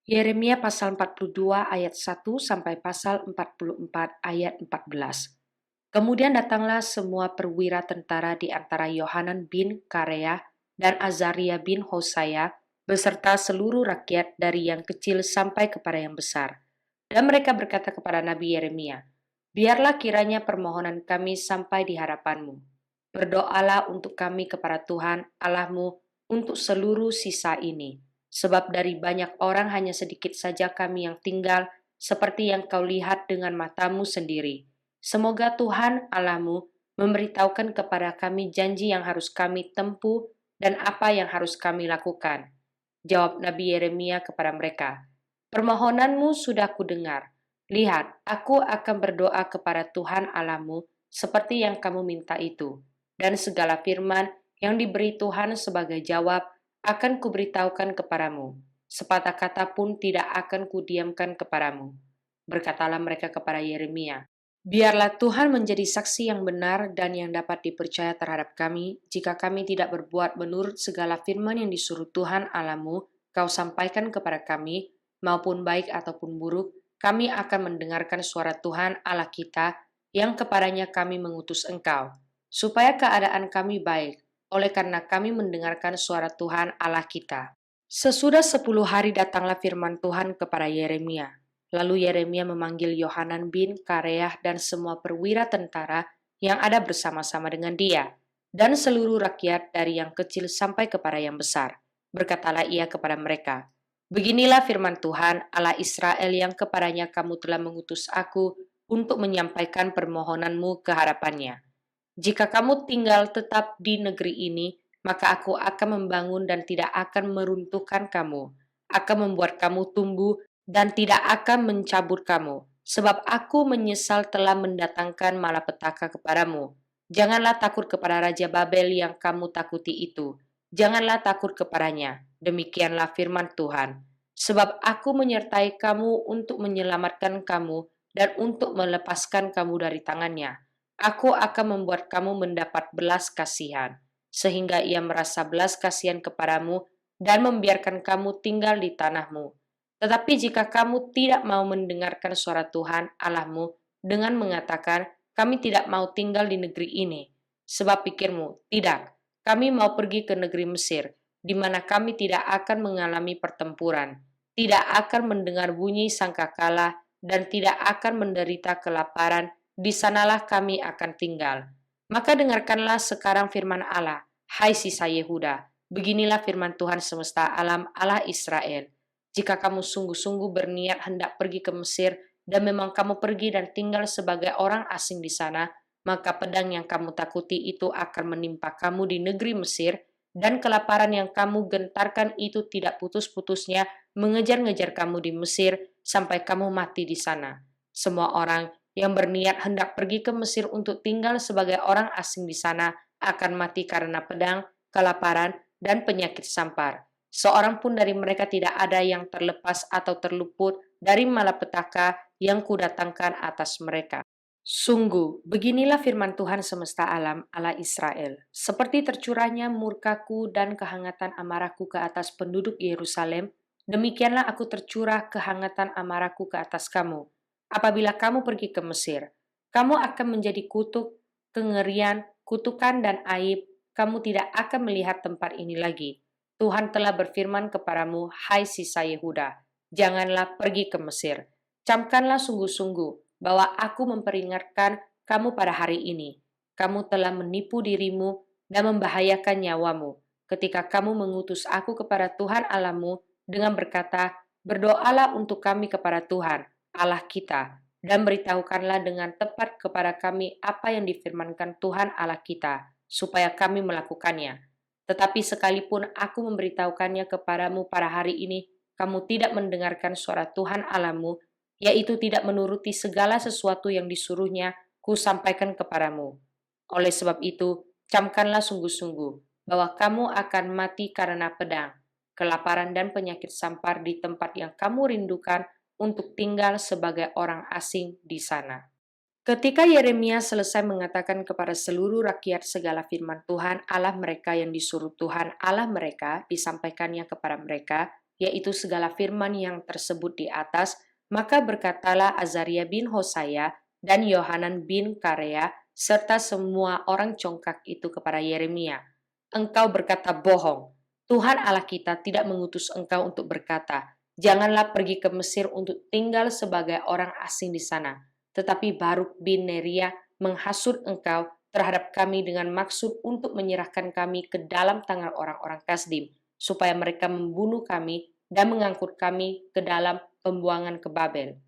Yeremia pasal 42 ayat 1 sampai pasal 44 ayat 14. Kemudian datanglah semua perwira tentara di antara Yohanan bin Kareah dan Azaria bin Hosaya beserta seluruh rakyat dari yang kecil sampai kepada yang besar. Dan mereka berkata kepada Nabi Yeremia, "Biarlah kiranya permohonan kami sampai di hadapanmu. Berdoalah untuk kami kepada Tuhan Allahmu untuk seluruh sisa ini. Sebab dari banyak orang hanya sedikit saja kami yang tinggal, seperti yang kau lihat dengan matamu sendiri. Semoga Tuhan Allahmu memberitahukan kepada kami janji yang harus kami tempuh dan apa yang harus kami lakukan." Jawab Nabi Yeremia kepada mereka, "Permohonanmu sudah kudengar. Lihat, aku akan berdoa kepada Tuhan Allahmu seperti yang kamu minta itu. Dan segala firman yang diberi Tuhan sebagai jawab akan kuberitahukan kepadamu. Sepatah kata pun tidak akan kudiamkan kepadamu." Berkatalah mereka kepada Yeremia, "Biarlah Tuhan menjadi saksi yang benar dan yang dapat dipercaya terhadap kami, jika kami tidak berbuat menurut segala firman yang disuruh Tuhan Allahmu kau sampaikan kepada kami, maupun baik ataupun buruk, kami akan mendengarkan suara Tuhan Allah kita, yang kepadanya kami mengutus engkau, supaya keadaan kami baik, oleh karena kami mendengarkan suara Tuhan Allah kita." Sesudah 10 hari datanglah firman Tuhan kepada Yeremia. Lalu Yeremia memanggil Yohanan bin Kareah dan semua perwira tentara yang ada bersama-sama dengan dia, dan seluruh rakyat dari yang kecil sampai kepada yang besar. Berkatalah ia kepada mereka, "Beginilah firman Tuhan Allah Israel yang kepadanya kamu telah mengutus aku untuk menyampaikan permohonanmu ke hadapannya. Jika kamu tinggal tetap di negeri ini, maka aku akan membangun dan tidak akan meruntuhkan kamu, akan membuat kamu tumbuh dan tidak akan mencabut kamu, sebab aku menyesal telah mendatangkan malapetaka kepadamu. Janganlah takut kepada Raja Babel yang kamu takuti itu. Janganlah takut kepadanya. Demikianlah firman Tuhan. Sebab aku menyertai kamu untuk menyelamatkan kamu dan untuk melepaskan kamu dari tangannya. Aku akan membuat kamu mendapat belas kasihan, sehingga ia merasa belas kasihan kepadamu dan membiarkan kamu tinggal di tanahmu. Tetapi jika kamu tidak mau mendengarkan suara Tuhan Allahmu dengan mengatakan, kami tidak mau tinggal di negeri ini, sebab pikirmu, tidak, kami mau pergi ke negeri Mesir, di mana kami tidak akan mengalami pertempuran, tidak akan mendengar bunyi sangkakala, dan tidak akan menderita kelaparan, di sanalah kami akan tinggal. Maka dengarkanlah sekarang firman Allah, hai sisa Yehuda, beginilah firman Tuhan semesta alam Allah Israel. Jika kamu sungguh-sungguh berniat hendak pergi ke Mesir, dan memang kamu pergi dan tinggal sebagai orang asing di sana, maka pedang yang kamu takuti itu akan menimpa kamu di negeri Mesir, dan kelaparan yang kamu gentarkan itu tidak putus-putusnya mengejar-ngejar kamu di Mesir sampai kamu mati di sana. Semua orang yang berniat hendak pergi ke Mesir untuk tinggal sebagai orang asing di sana akan mati karena pedang, kelaparan, dan penyakit sampar. Seorang pun dari mereka tidak ada yang terlepas atau terluput dari malapetaka yang kudatangkan atas mereka. Sungguh, beginilah firman Tuhan semesta alam, Allah Israel. Seperti tercurahnya murkaku dan kehangatan amarahku ke atas penduduk Yerusalem, demikianlah aku tercurah kehangatan amarahku ke atas kamu. Apabila kamu pergi ke Mesir, kamu akan menjadi kutuk, kengerian, kutukan dan aib. Kamu tidak akan melihat tempat ini lagi. Tuhan telah berfirman kepadamu, hai sisa Yehuda, janganlah pergi ke Mesir. Camkanlah sungguh-sungguh bahwa aku memperingatkan kamu pada hari ini. Kamu telah menipu dirimu dan membahayakan nyawamu ketika kamu mengutus aku kepada Tuhan Allahmu dengan berkata, berdoalah untuk kami kepada Tuhan, Allah kita, dan beritahukanlah dengan tepat kepada kami apa yang difirmankan Tuhan Allah kita, supaya kami melakukannya. Tetapi sekalipun aku memberitahukannya kepadamu pada hari ini, kamu tidak mendengarkan suara Tuhan Allahmu, yaitu tidak menuruti segala sesuatu yang disuruhnya, ku sampaikan kepadamu. Oleh sebab itu, camkanlah sungguh-sungguh bahwa kamu akan mati karena pedang, kelaparan dan penyakit sampar di tempat yang kamu rindukan untuk tinggal sebagai orang asing di sana. Ketika Yeremia selesai mengatakan kepada seluruh rakyat segala firman Tuhan Allah mereka yang disuruh Tuhan Allah mereka disampaikannya kepada mereka, yaitu segala firman yang tersebut di atas, maka berkatalah Azaria bin Hosaya dan Yohanan bin Karea serta semua orang congkak itu kepada Yeremia, "Engkau berkata bohong. Tuhan Allah kita tidak mengutus engkau untuk berkata, 'Janganlah pergi ke Mesir untuk tinggal sebagai orang asing di sana.' Tetapi Baruk bin Neria menghasut engkau terhadap kami dengan maksud untuk menyerahkan kami ke dalam tangan orang-orang Kasdim, supaya mereka membunuh kami dan mengangkut kami ke dalam pembuangan ke Babel."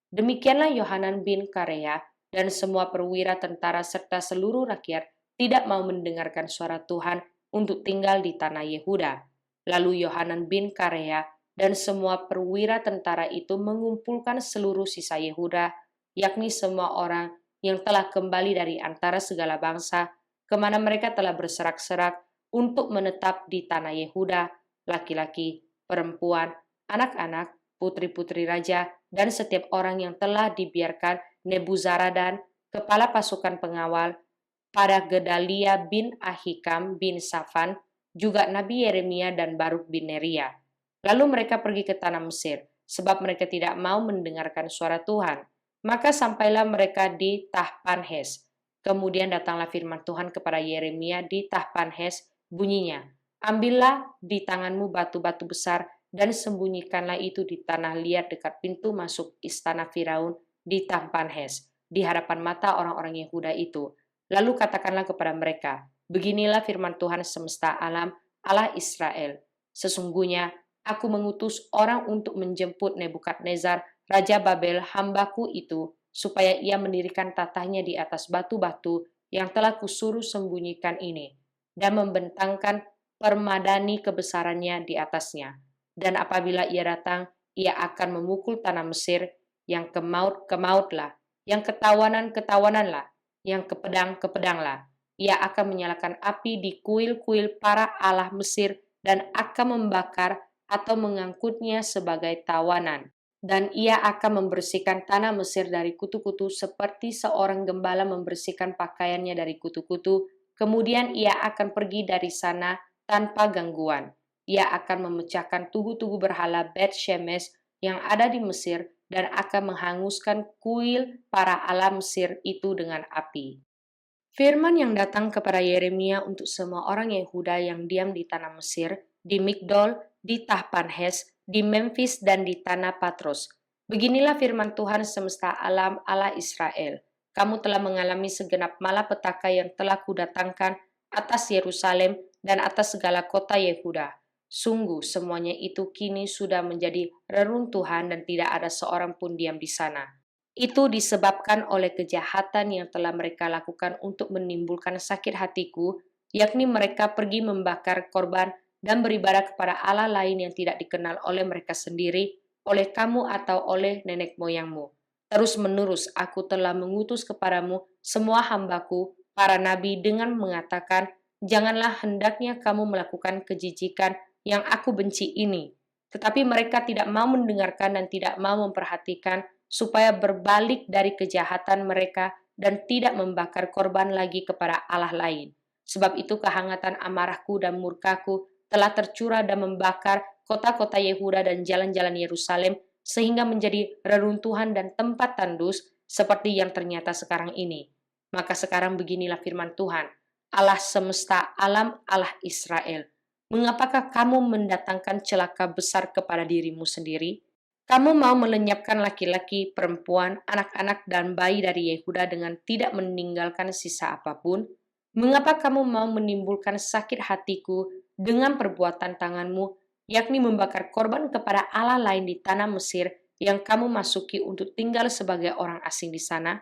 Demikianlah Yohanan bin Karea dan semua perwira tentara serta seluruh rakyat tidak mau mendengarkan suara Tuhan untuk tinggal di tanah Yehuda. Lalu Yohanan bin Karea dan semua perwira tentara itu mengumpulkan seluruh sisa Yehuda, yakni semua orang yang telah kembali dari antara segala bangsa, kemana mereka telah berserak-serak untuk menetap di tanah Yehuda, laki-laki, perempuan, anak-anak, putri-putri raja, dan setiap orang yang telah dibiarkan Nebuzaradan, kepala pasukan pengawal, pada Gedalia bin Ahikam bin Safan, juga Nabi Yeremia dan Baruk bin Neria. Lalu mereka pergi ke tanah Mesir, sebab mereka tidak mau mendengarkan suara Tuhan. Maka sampailah mereka di Tahpanhes. Kemudian datanglah firman Tuhan kepada Yeremia di Tahpanhes, bunyinya, "Ambillah di tanganmu batu-batu besar dan sembunyikanlah itu di tanah liat dekat pintu masuk istana Firaun di Tahpanhes, di hadapan mata orang-orang Yehuda itu. Lalu katakanlah kepada mereka, 'Beginilah firman Tuhan semesta alam, Allah Israel. Sesungguhnya aku mengutus orang untuk menjemput Nebukadnezar, Raja Babel, hambaku itu, supaya ia mendirikan tatahnya di atas batu-batu yang telah kusuruh sembunyikan ini, dan membentangkan permadani kebesarannya di atasnya. Dan apabila ia datang, ia akan memukul tanah Mesir, yang kemaut-kemautlah, yang ketawanan-ketawananlah, yang kepedang-kepedanglah. Ia akan menyalakan api di kuil-kuil para allah Mesir dan akan membakar atau mengangkutnya sebagai tawanan. Dan ia akan membersihkan tanah Mesir dari kutu-kutu seperti seorang gembala membersihkan pakaiannya dari kutu-kutu. Kemudian ia akan pergi dari sana tanpa gangguan. Ia akan memecahkan tugu-tugu berhala Bet Shemesh yang ada di Mesir dan akan menghanguskan kuil para allah Mesir itu dengan api." Firman yang datang kepada Yeremia untuk semua orang Yehuda yang diam di tanah Mesir, di Migdol, di Tahpanhes, di Memphis, dan di tanah Patros. "Beginilah firman Tuhan semesta alam, Allah Israel. Kamu telah mengalami segenap malapetaka yang telah kudatangkan atas Yerusalem dan atas segala kota Yehuda. Sungguh semuanya itu kini sudah menjadi reruntuhan dan tidak ada seorang pun diam di sana. Itu disebabkan oleh kejahatan yang telah mereka lakukan untuk menimbulkan sakit hatiku, yakni mereka pergi membakar korban dan beribadah kepada Allah lain yang tidak dikenal oleh mereka sendiri, oleh kamu atau oleh nenek moyangmu. Terus-menerus aku telah mengutus kepadamu semua hambaku, para nabi, dengan mengatakan, 'Janganlah hendaknya kamu melakukan kejijikan yang aku benci ini.' Tetapi mereka tidak mau mendengarkan dan tidak mau memperhatikan, supaya berbalik dari kejahatan mereka dan tidak membakar korban lagi kepada Allah lain. Sebab itu kehangatan amarahku dan murkaku telah tercurah dan membakar kota-kota Yehuda dan jalan-jalan Yerusalem, sehingga menjadi reruntuhan dan tempat tandus seperti yang ternyata sekarang ini. Maka sekarang beginilah firman Tuhan, Allah semesta alam, Allah Israel. Mengapakah kamu mendatangkan celaka besar kepada dirimu sendiri? Kamu mau melenyapkan laki-laki, perempuan, anak-anak, dan bayi dari Yehuda dengan tidak meninggalkan sisa apapun? Mengapa kamu mau menimbulkan sakit hatiku dengan perbuatan tanganmu, yakni membakar korban kepada Allah lain di tanah Mesir yang kamu masuki untuk tinggal sebagai orang asing di sana?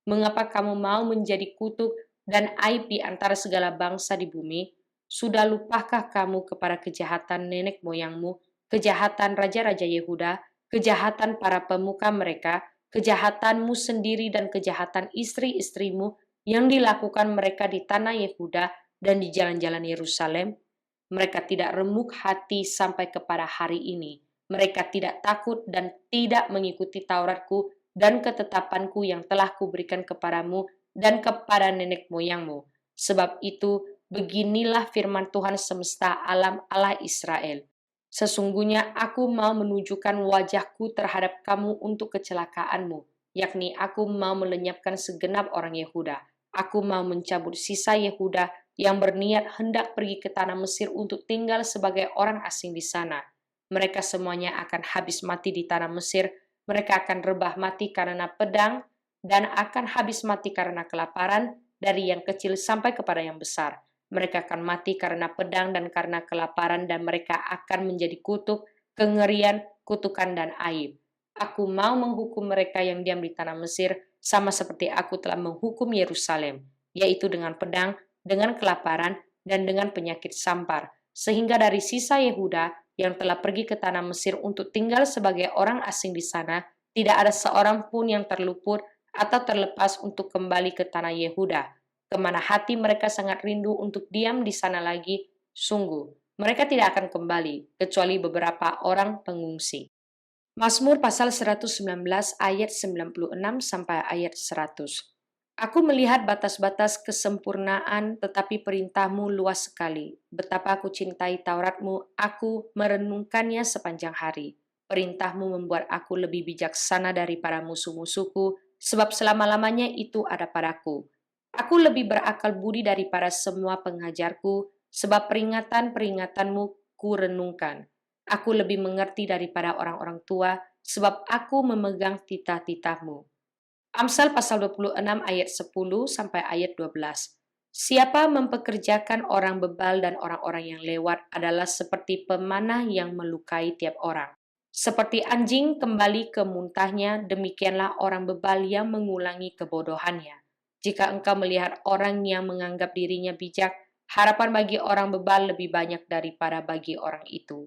Mengapa kamu mau menjadi kutuk dan aib di antara segala bangsa di bumi? Sudah lupakah kamu kepada kejahatan nenek moyangmu, kejahatan raja-raja Yehuda, kejahatan para pemuka mereka, kejahatanmu sendiri dan kejahatan istri-istrimu yang dilakukan mereka di tanah Yehuda dan di jalan-jalan Yerusalem? Mereka tidak remuk hati sampai kepada hari ini. Mereka tidak takut dan tidak mengikuti Tauratku dan ketetapanku yang telah kuberikan kepadamu dan kepada nenek moyangmu. Sebab itu, beginilah firman Tuhan semesta alam, Allah Israel. Sesungguhnya aku mau menunjukkan wajahku terhadap kamu untuk kecelakaanmu, yakni aku mau melenyapkan segenap orang Yehuda. Aku mau mencabut sisa Yehuda yang berniat hendak pergi ke tanah Mesir untuk tinggal sebagai orang asing di sana. Mereka semuanya akan habis mati di tanah Mesir, mereka akan rebah mati karena pedang, dan akan habis mati karena kelaparan, dari yang kecil sampai kepada yang besar. Mereka akan mati karena pedang dan karena kelaparan, dan mereka akan menjadi kutuk, kengerian, kutukan, dan aib. Aku mau menghukum mereka yang diam di tanah Mesir, sama seperti aku telah menghukum Yerusalem, yaitu dengan pedang, dengan kelaparan, dan dengan penyakit sampar, sehingga dari sisa Yehuda yang telah pergi ke tanah Mesir untuk tinggal sebagai orang asing di sana, tidak ada seorang pun yang terluput atau terlepas untuk kembali ke tanah Yehuda, kemana hati mereka sangat rindu untuk diam di sana lagi. Sungguh, mereka tidak akan kembali, kecuali beberapa orang pengungsi. Mazmur pasal 119 ayat 96 sampai ayat 100. Aku melihat batas-batas kesempurnaan, tetapi perintahmu luas sekali. Betapa aku cintai Tauratmu, aku merenungkannya sepanjang hari. Perintahmu membuat aku lebih bijaksana daripada musuh-musuhku, sebab selama-lamanya itu ada padaku. Aku lebih berakal budi daripada semua pengajarku, sebab peringatan-peringatanmu ku renungkan. Aku lebih mengerti daripada orang-orang tua, sebab aku memegang titah-titahmu. Amsal pasal 26 ayat 10 sampai ayat 12. Siapa mempekerjakan orang bebal dan orang-orang yang lewat adalah seperti pemanah yang melukai tiap orang. Seperti anjing kembali ke muntahnya, demikianlah orang bebal yang mengulangi kebodohannya. Jika engkau melihat orang yang menganggap dirinya bijak, harapan bagi orang bebal lebih banyak daripada bagi orang itu.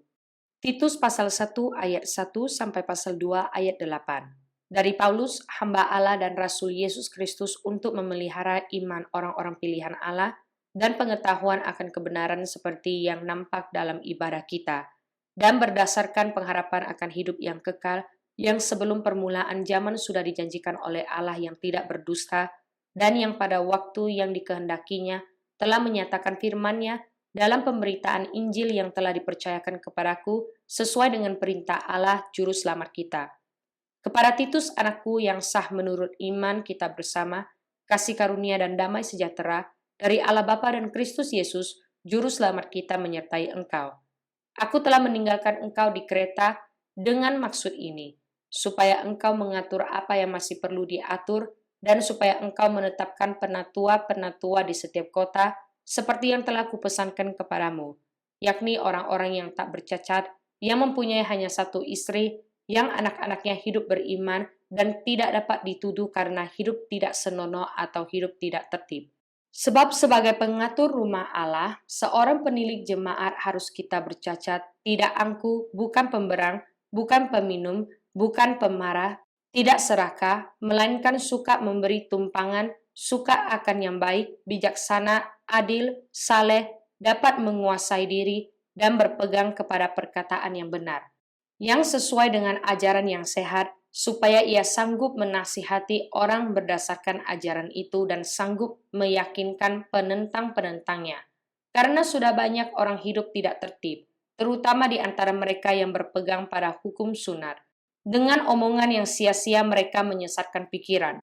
Titus pasal 1 ayat 1 sampai pasal 2 ayat 8. Dari Paulus, hamba Allah dan Rasul Yesus Kristus untuk memelihara iman orang-orang pilihan Allah dan pengetahuan akan kebenaran seperti yang nampak dalam ibadah kita, dan berdasarkan pengharapan akan hidup yang kekal yang sebelum permulaan zaman sudah dijanjikan oleh Allah yang tidak berdusta dan yang pada waktu yang dikehendakinya telah menyatakan firman-Nya dalam pemberitaan Injil yang telah dipercayakan kepadaku sesuai dengan perintah Allah Juru Selamat kita. Kepada Titus anakku yang sah menurut iman kita bersama, kasih karunia dan damai sejahtera dari Allah Bapa dan Kristus Yesus, Juru Selamat kita menyertai engkau. Aku telah meninggalkan engkau di Kreta dengan maksud ini, supaya engkau mengatur apa yang masih perlu diatur dan supaya engkau menetapkan penatua-penatua di setiap kota, seperti yang telah kupesankan kepadamu, yakni orang-orang yang tak bercacat, yang mempunyai hanya satu istri, yang anak-anaknya hidup beriman dan tidak dapat dituduh karena hidup tidak senonoh atau hidup tidak tertib. Sebab sebagai pengatur rumah Allah, seorang penilik jemaat harus kita bercacat, tidak angkuh, bukan pemberang, bukan peminum, bukan pemarah, tidak serakah, melainkan suka memberi tumpangan, suka akan yang baik, bijaksana, adil, saleh, dapat menguasai diri, dan berpegang kepada perkataan yang benar, yang sesuai dengan ajaran yang sehat, supaya ia sanggup menasihati orang berdasarkan ajaran itu dan sanggup meyakinkan penentang-penentangnya. Karena sudah banyak orang hidup tidak tertib, terutama di antara mereka yang berpegang pada hukum sunat. Dengan omongan yang sia-sia mereka menyesatkan pikiran.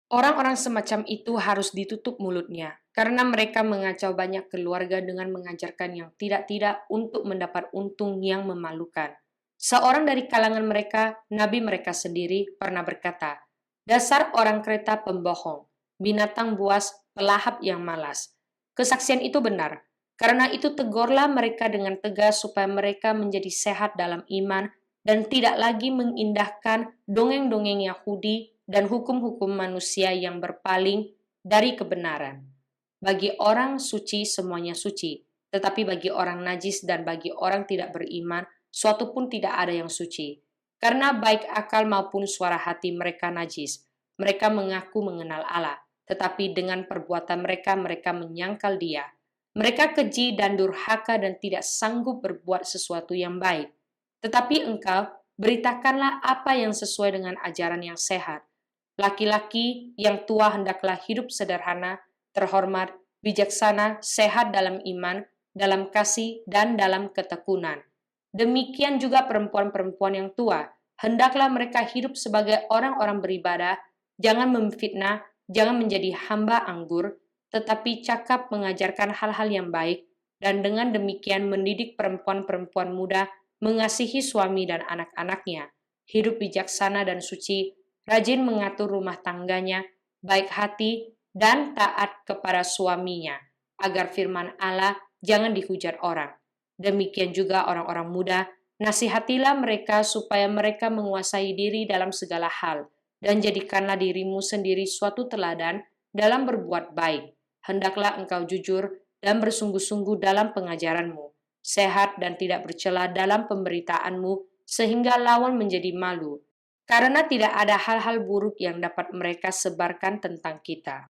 Orang-orang semacam itu harus ditutup mulutnya, karena mereka mengacau banyak keluarga dengan mengajarkan yang tidak-tidak untuk mendapat untung yang memalukan. Seorang dari kalangan mereka, nabi mereka sendiri, pernah berkata, "Dasar orang Kreta pembohong, binatang buas, pelahap yang malas." Kesaksian itu benar, karena itu tegurlah mereka dengan tegas supaya mereka menjadi sehat dalam iman dan tidak lagi mengindahkan dongeng-dongeng Yahudi dan hukum-hukum manusia yang berpaling dari kebenaran. Bagi orang suci semuanya suci, tetapi bagi orang najis dan bagi orang tidak beriman, suatu pun tidak ada yang suci. Karena baik akal maupun suara hati mereka najis. Mereka mengaku mengenal Allah, tetapi dengan perbuatan mereka, mereka menyangkal Dia. Mereka keji dan durhaka dan tidak sanggup berbuat sesuatu yang baik. Tetapi engkau, beritakanlah apa yang sesuai dengan ajaran yang sehat. Laki-laki yang tua hendaklah hidup sederhana, terhormat, bijaksana, sehat dalam iman, dalam kasih, dan dalam ketekunan. Demikian juga perempuan-perempuan yang tua. Hendaklah mereka hidup sebagai orang-orang beribadah, jangan memfitnah, jangan menjadi hamba anggur, tetapi cakap mengajarkan hal-hal yang baik, dan dengan demikian mendidik perempuan-perempuan muda mengasihi suami dan anak-anaknya, hidup bijaksana dan suci, rajin mengatur rumah tangganya, baik hati, dan taat kepada suaminya, agar firman Allah jangan dihujat orang. Demikian juga orang-orang muda, nasihatilah mereka supaya mereka menguasai diri dalam segala hal, dan jadikanlah dirimu sendiri suatu teladan dalam berbuat baik. Hendaklah engkau jujur dan bersungguh-sungguh dalam pengajaranmu, sehat dan tidak bercela dalam pemberitaanmu, sehingga lawan menjadi malu, karena tidak ada hal-hal buruk yang dapat mereka sebarkan tentang kita.